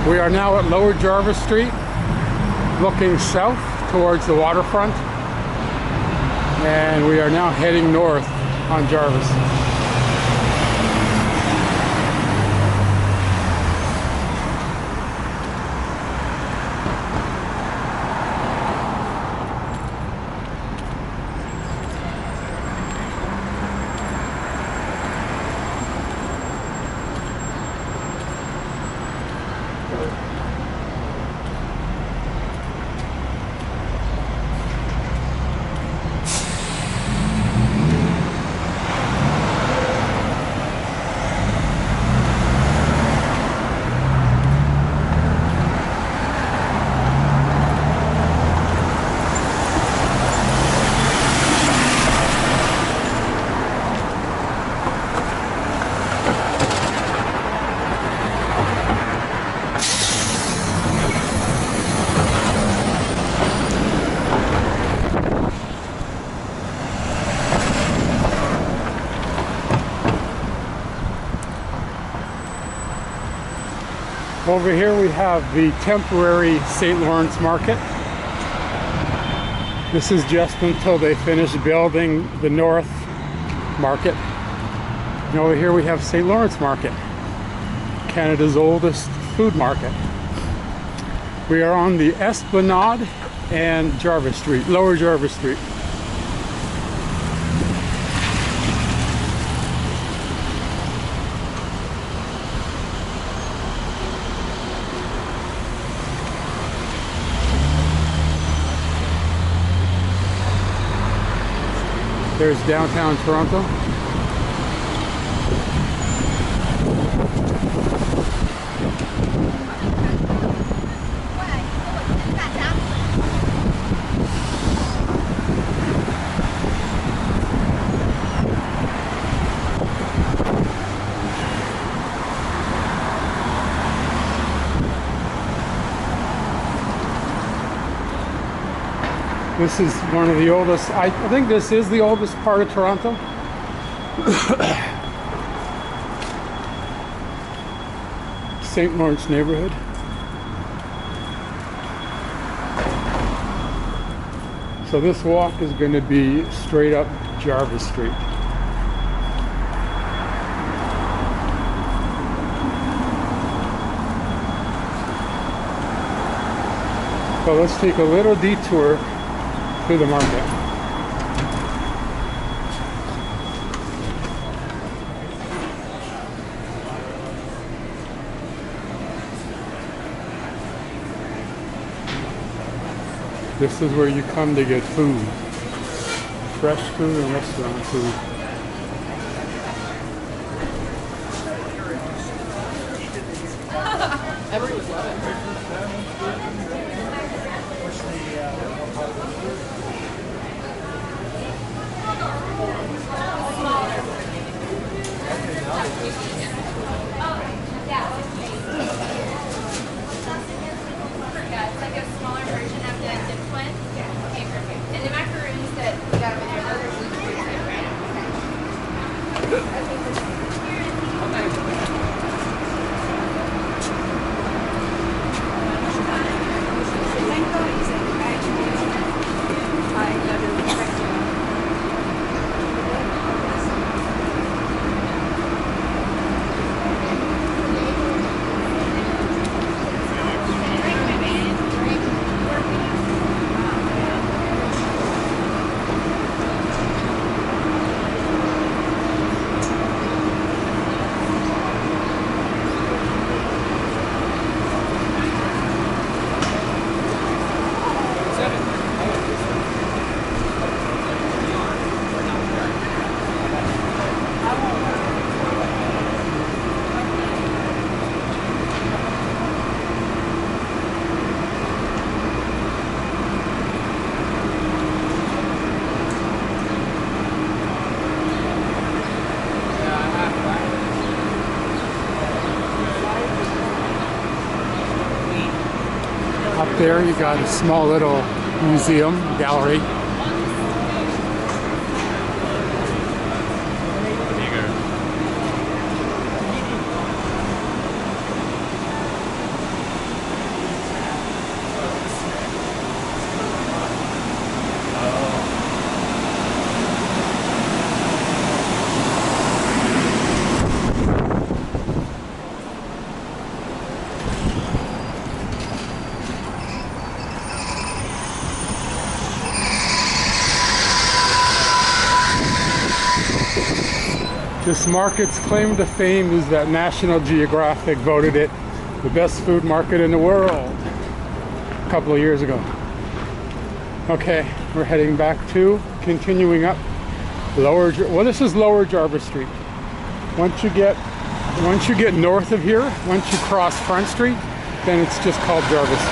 We are now at Lower Jarvis Street, looking south towards the waterfront, and we are now heading north on Jarvis. Over here we have the temporary St. Lawrence Market. This is just until they finish building the North Market. And over here we have St. Lawrence Market, Canada's oldest food market. We are on the Esplanade and Jarvis Street, Lower Jarvis Street. There's downtown Toronto. This is one of the oldest, I think this is the oldest part of Toronto. St. Lawrence neighborhood. So this walk is going to be straight up Jarvis Street. So let's take a little detour through the market. This is where you come to get food. Fresh food and restaurant food. Everyone loves it. Up there you got a small little museum, gallery. This market's claim to fame is that National Geographic voted it the best food market in the world a couple of years ago. Okay, we're heading back to, continuing up well, this is Lower Jarvis Street. Once you get north of here, once you cross Front Street, then it's just called Jarvis.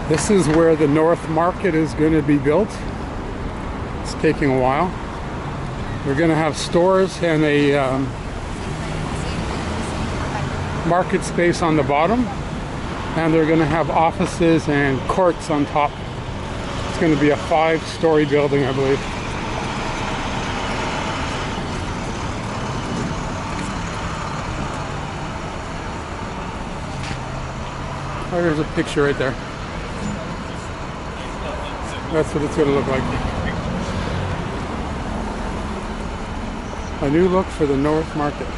This is where the North Market is going to be built. It's taking a while. We're going to have stores and a market space on the bottom, and they're going to have offices and courts on top. It's going to be a 5-story building, I believe. Oh, there's a picture right there. That's what it's going to look like. A new look for the North Market.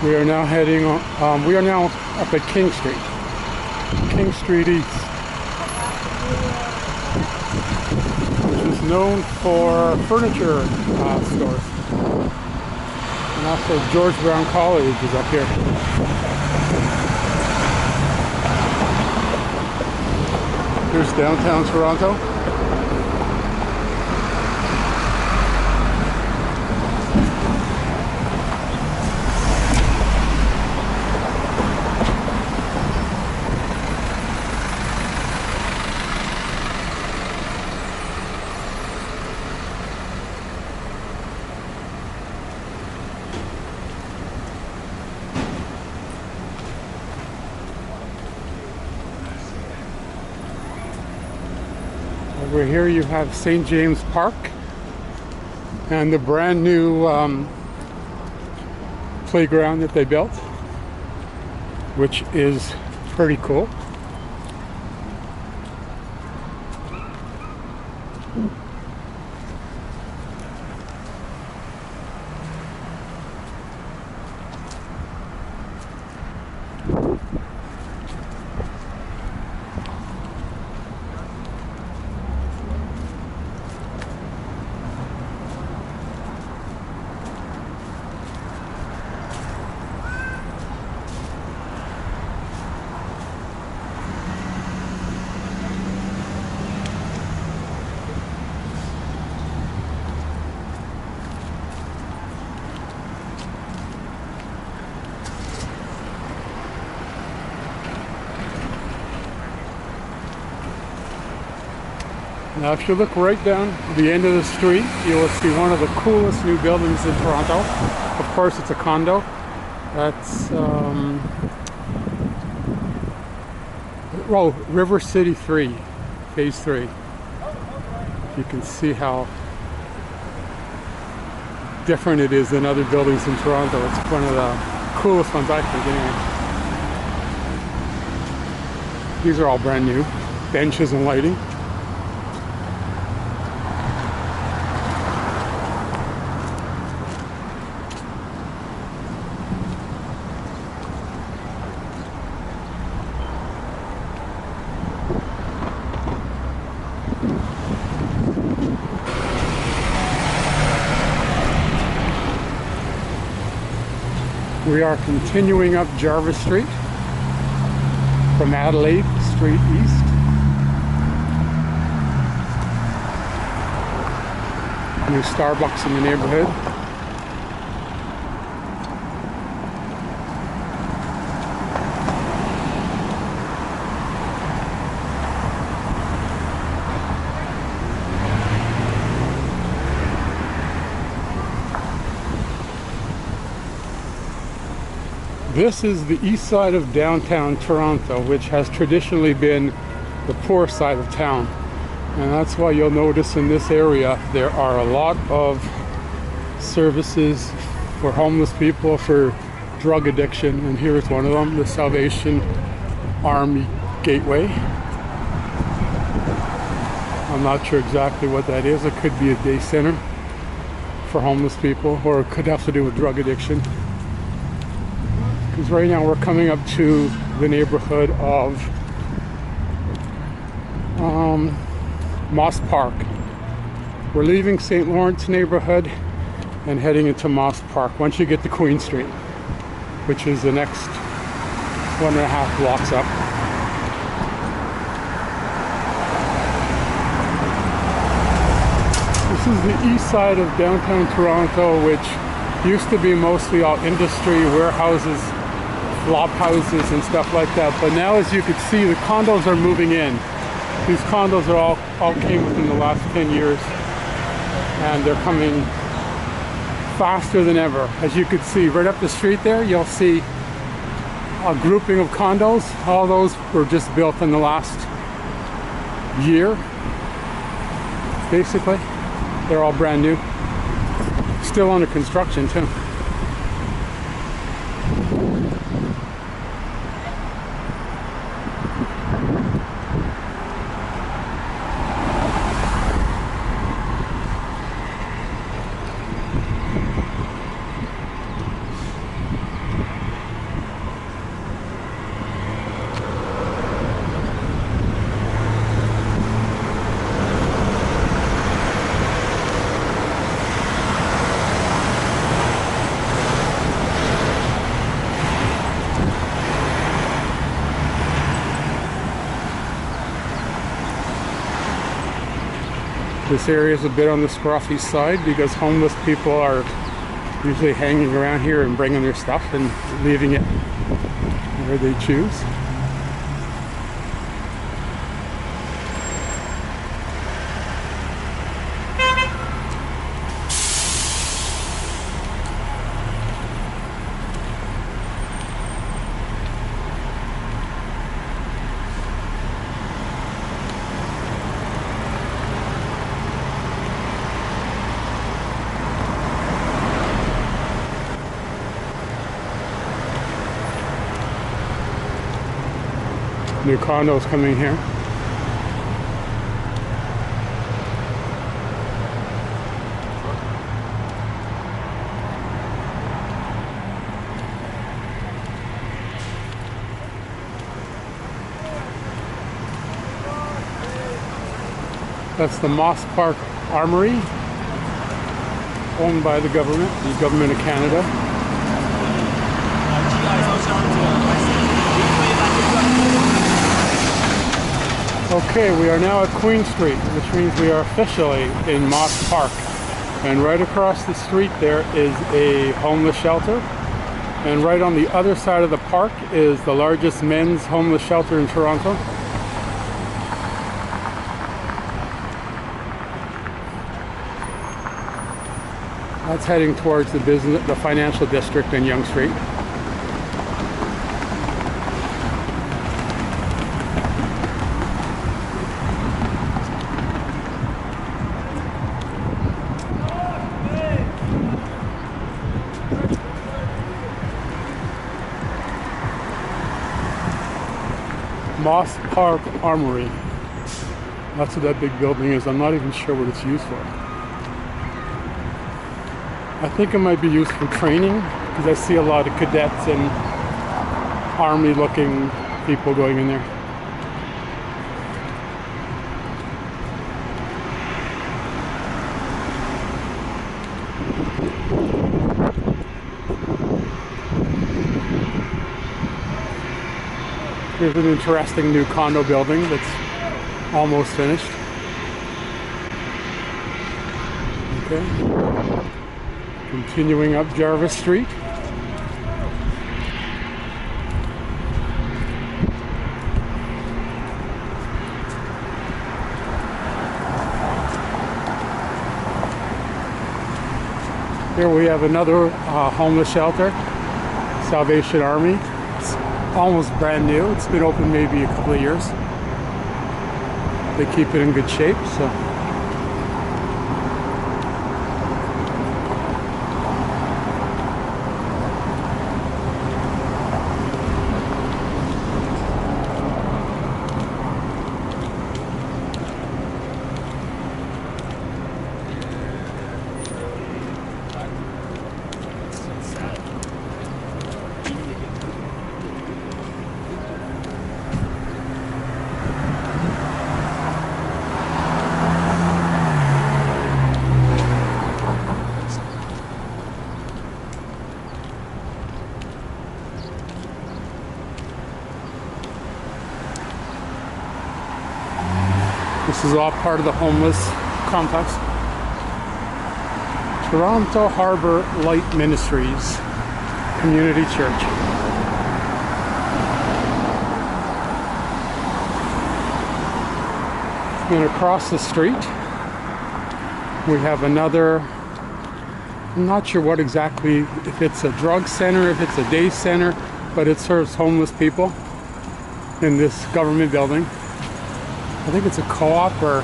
We are now heading on, we are now up at King Street. King Street East, which is known for furniture stores. And also George Brown College is up here. Here's downtown Toronto. Over here you have St. James Park and the brand new playground that they built, which is pretty cool. Now if you look right down the end of the street, you will see one of the coolest new buildings in Toronto. Of course it's a condo. That's River City 3, Phase 3. You can see how different it is than other buildings in Toronto. It's one of the coolest ones I think anyway. These are all brand new benches and lighting. We are continuing up Jarvis Street from Adelaide Street East. New Starbucks in the neighborhood. This is the east side of downtown Toronto, which has traditionally been the poor side of town. And that's why you'll notice in this area there are a lot of services for homeless people, for drug addiction, and here's one of them, the Salvation Army Gateway. I'm not sure exactly what that is. It could be a day center for homeless people, or it could have to do with drug addiction. Because right now we're coming up to the neighborhood of Moss Park. We're leaving St. Lawrence neighborhood and heading into Moss Park once you get to Queen Street, which is the next 1.5 blocks up. This is the east side of downtown Toronto, which used to be mostly all industry, warehouses, flop houses and stuff like that, but now, as you can see, the condos are moving in. These condos are all came within the last 10 years, and they're coming faster than ever. As you can see right up the street there, you'll see a grouping of condos. All those were just built in the last year, basically. They're all brand new, still under construction too. This area is a bit on the scruffy side because homeless people are usually hanging around here and bringing their stuff and leaving it where they choose. New condos coming here. That's the Moss Park Armory, owned by the government of Canada. Okay, we are now at Queen Street, which means we are officially in Moss Park. And right across the street there is a homeless shelter. And right on the other side of the park is the largest men's homeless shelter in Toronto. That's heading towards the financial district in Yonge Street. Moss Park Armory. That's what that big building is. I'm not even sure what it's used for. I think it might be used for training, because I see a lot of cadets and army looking people going in there. Here's an interesting new condo building that's almost finished. Okay. Continuing up Jarvis Street. Here we have another homeless shelter, Salvation Army. It's almost brand new. It's been open maybe a couple of years. They keep it in good shape, so. This is all part of the homeless complex. Toronto Harbor Light Ministries Community Church. And across the street, we have another, I'm not sure what exactly, if it's a drug center, if it's a day center, but it serves homeless people in this government building. I think it's a co-op or...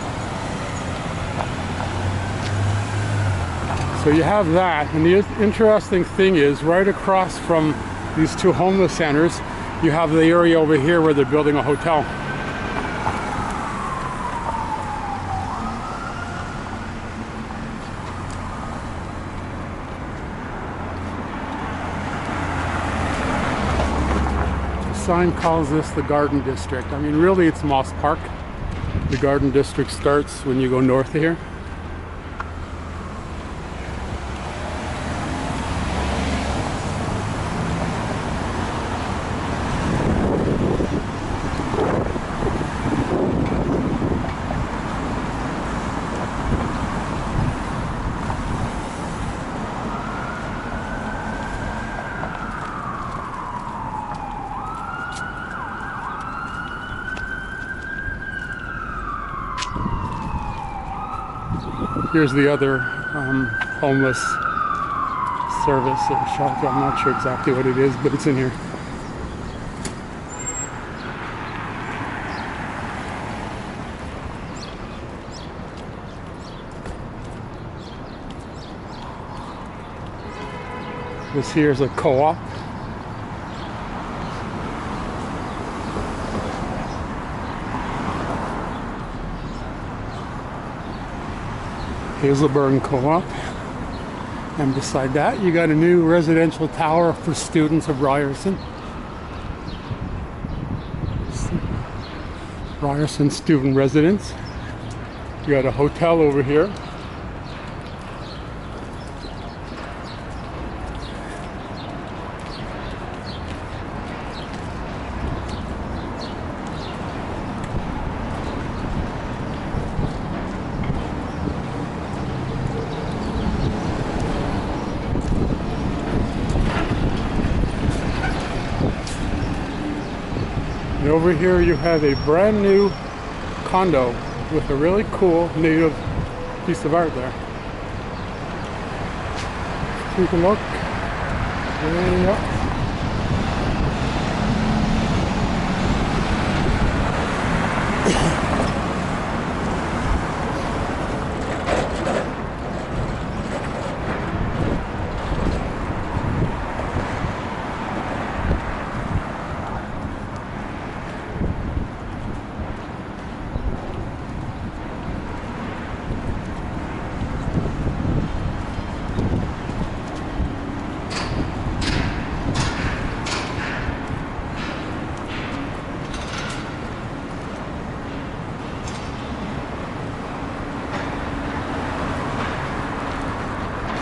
So you have that, and the interesting thing is right across from these two homeless centers, you have the area over here where they're building a hotel. The sign calls this the Garden District. I mean, really it's Moss Park. The Garden District starts when you go north of here. Here's the other homeless service or shelter. I'm not sure exactly what it is, but it's in here. This here is a co-op. Hazelburn Co-op, and beside that you got a new residential tower for students of Ryerson. Ryerson student residence. You got a hotel over here. And over here you have a brand new condo with a really cool native piece of art there. Take a look. Way up.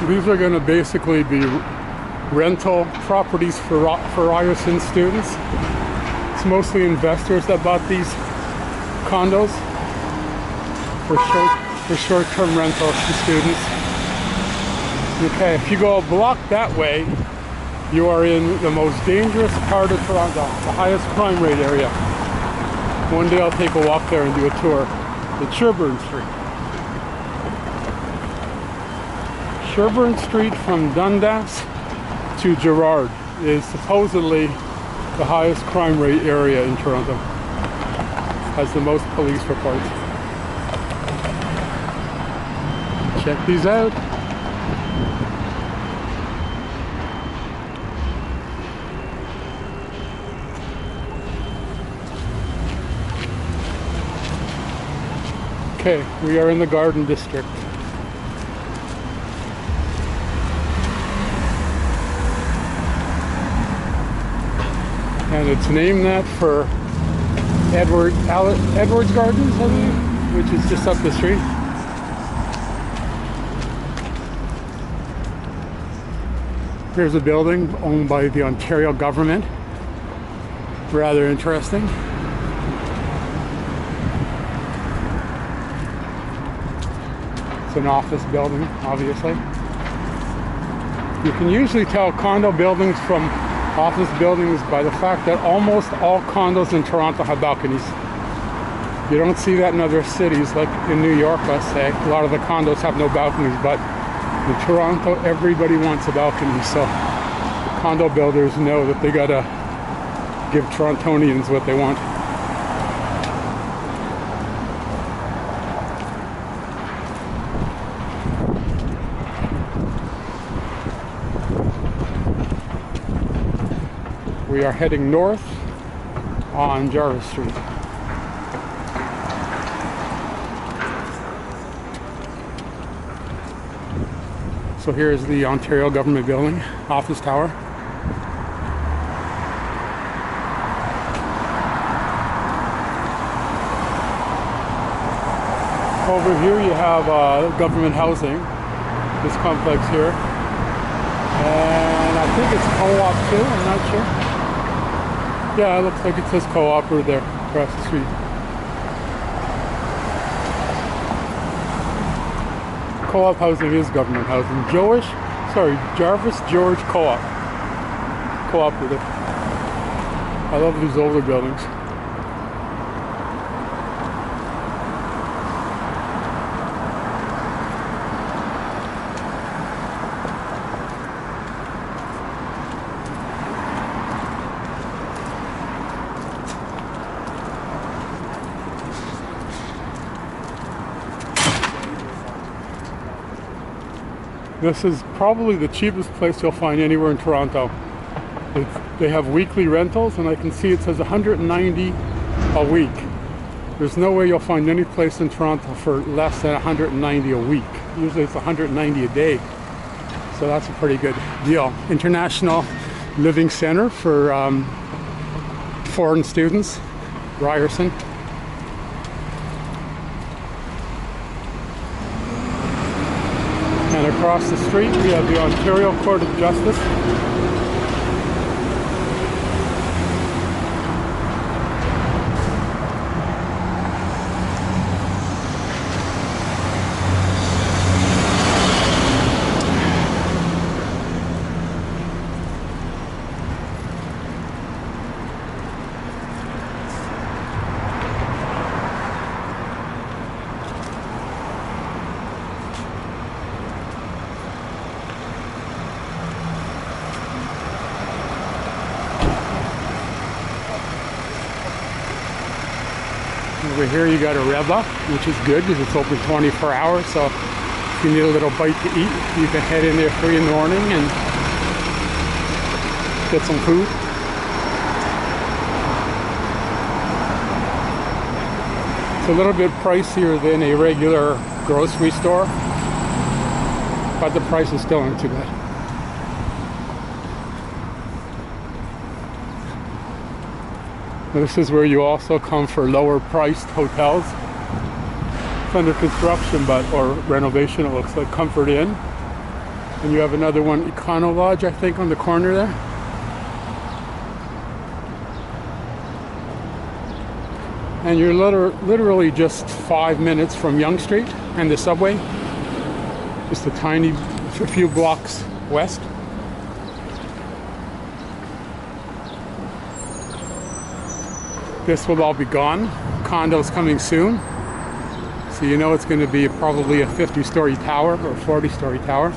These are going to basically be rental properties for Ryerson students. It's mostly investors that bought these condos for short-term rentals to students. Okay, if you go a block that way, you are in the most dangerous part of Toronto, the highest crime rate area. One day I'll take a walk there and do a tour. The Sherbourne Street. Sherbourne Street from Dundas to Gerrard is supposedly the highest crime rate area in Toronto. Has the most police reports. Check these out. Okay, we are in the Garden District. And it's named that for Edwards Gardens, I believe, which is just up the street. Here's a building owned by the Ontario government. Rather interesting. It's an office building, obviously. You can usually tell condo buildings from office buildings by the fact that almost all condos in Toronto have balconies. You don't see that in other cities, like in New York, let's say. A lot of the condos have no balconies, but in Toronto, everybody wants a balcony. So the condo builders know that they gotta give Torontonians what they want. We are heading north on Jarvis Street. So here's the Ontario government building, office tower. Over here you have government housing, this complex here. And I think it's co-op too, I'm not sure. Yeah, it looks like it says co-op over there across the street. Co-op housing is government housing. Jarvis George Co-op. Cooperative. I love these older buildings. This is probably the cheapest place you'll find anywhere in Toronto. They have weekly rentals, and I can see it says $190 a week. There's no way you'll find any place in Toronto for less than $190 a week. Usually it's $190 a day. So that's a pretty good deal. International Living Center for foreign students, Ryerson. And across the street we have the Ontario Court of Justice. Over here you got a Reba, which is good because it's open 24 hours, so if you need a little bite to eat, you can head in there 3 in the morning and get some food. It's a little bit pricier than a regular grocery store, but the price is still not too bad. This is where you also come for lower priced hotels. It's under construction, or renovation, it looks like. Comfort Inn. And you have another one, Econo Lodge, I think, on the corner there. And you're literally just 5 minutes from Yonge Street and the subway. Just a few blocks west. This will all be gone. Condos coming soon. So you know it's going to be probably a 50-story tower or 40-story tower.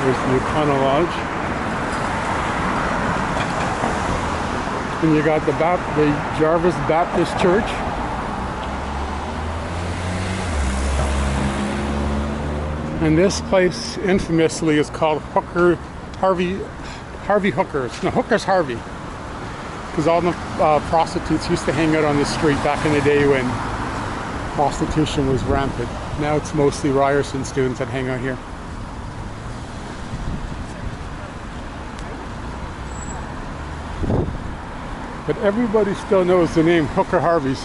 There's the Econo Lodge. And you got the Jarvis Baptist Church. And this place infamously is called Harvey Hookers. No, Hookers Harvey. Because all the prostitutes used to hang out on this street back in the day when prostitution was rampant. Now it's mostly Ryerson students that hang out here. But everybody still knows the name Hooker Harvey's.